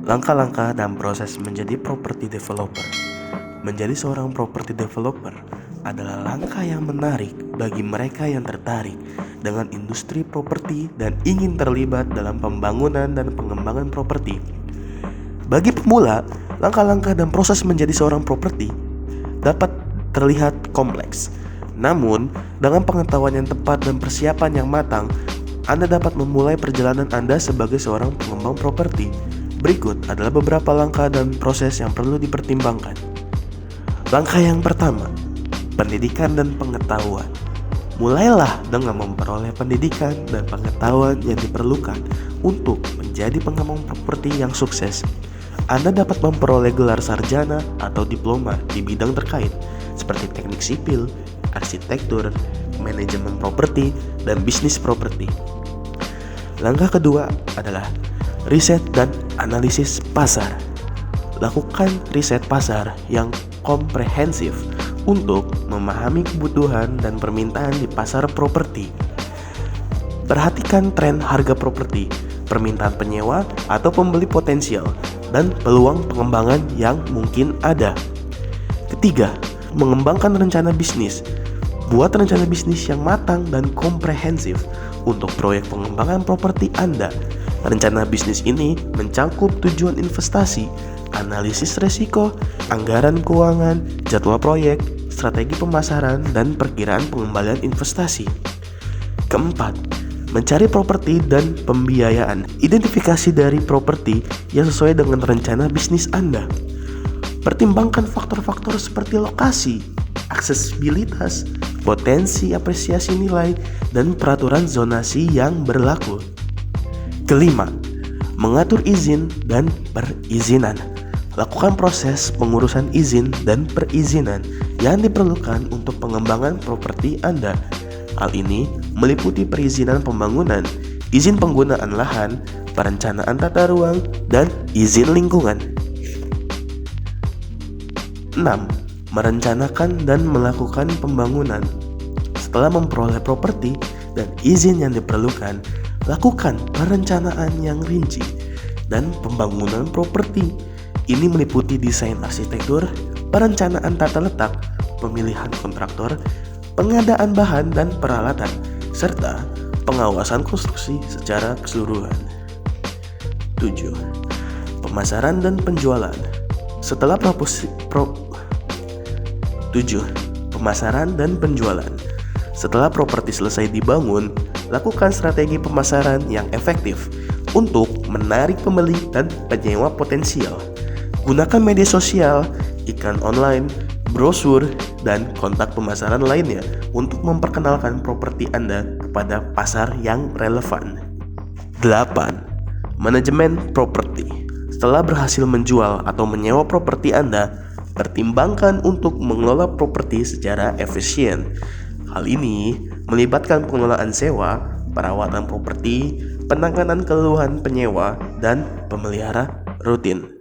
Langkah-langkah dan proses menjadi property developer. Menjadi seorang property developer adalah langkah yang menarik bagi mereka yang tertarik dengan industri properti dan ingin terlibat dalam pembangunan dan pengembangan properti. Bagi pemula, langkah-langkah dan proses menjadi seorang properti dapat terlihat kompleks. Namun, dengan pengetahuan yang tepat dan persiapan yang matang, Anda dapat memulai perjalanan Anda sebagai seorang pengembang properti. Berikut adalah beberapa langkah dan proses yang perlu dipertimbangkan. Langkah yang pertama, pendidikan dan pengetahuan. Mulailah dengan memperoleh pendidikan dan pengetahuan yang diperlukan untuk menjadi pengembang properti yang sukses. Anda dapat memperoleh gelar sarjana atau diploma di bidang terkait, seperti teknik sipil, arsitektur, manajemen properti, dan bisnis properti. Langkah kedua adalah riset dan analisis pasar. Lakukan riset pasar yang komprehensif untuk memahami kebutuhan dan permintaan di pasar properti. Perhatikan tren harga properti, permintaan penyewa atau pembeli potensial, dan peluang pengembangan yang mungkin ada. Ketiga, mengembangkan rencana bisnis. Buat rencana bisnis yang matang dan komprehensif untuk proyek pengembangan properti Anda. Rencana bisnis ini mencakup tujuan investasi, analisis resiko, anggaran keuangan, jadwal proyek, strategi pemasaran, dan perkiraan pengembalian investasi. Keempat, mencari properti dan pembiayaan. Identifikasi dari properti yang sesuai dengan rencana bisnis Anda. Pertimbangkan faktor-faktor seperti lokasi, aksesibilitas, potensi apresiasi nilai, dan peraturan zonasi yang berlaku. Kelima, mengatur izin dan perizinan. Lakukan proses pengurusan izin dan perizinan yang diperlukan untuk pengembangan properti Anda. Hal ini meliputi perizinan pembangunan, izin penggunaan lahan, perencanaan tata ruang, dan izin lingkungan. 6. Merencanakan dan melakukan pembangunan. Setelah memperoleh properti dan izin yang diperlukan, lakukan perencanaan yang rinci dan pembangunan properti. Ini meliputi desain arsitektur, perencanaan tata letak, pemilihan kontraktor, pengadaan bahan dan peralatan, serta pengawasan konstruksi secara keseluruhan. 7. Pemasaran dan penjualan. Pemasaran dan penjualan. Setelah properti selesai dibangun, lakukan strategi pemasaran yang efektif untuk menarik pembeli dan penyewa potensial. Gunakan media sosial, iklan online, brosur, dan kontak pemasaran lainnya untuk memperkenalkan properti Anda kepada pasar yang relevan. 8. Manajemen properti. Setelah berhasil menjual atau menyewa properti Anda, pertimbangkan untuk mengelola properti secara efisien. Hal ini melibatkan pengelolaan sewa, perawatan properti, penanganan keluhan penyewa, dan pemelihara rutin.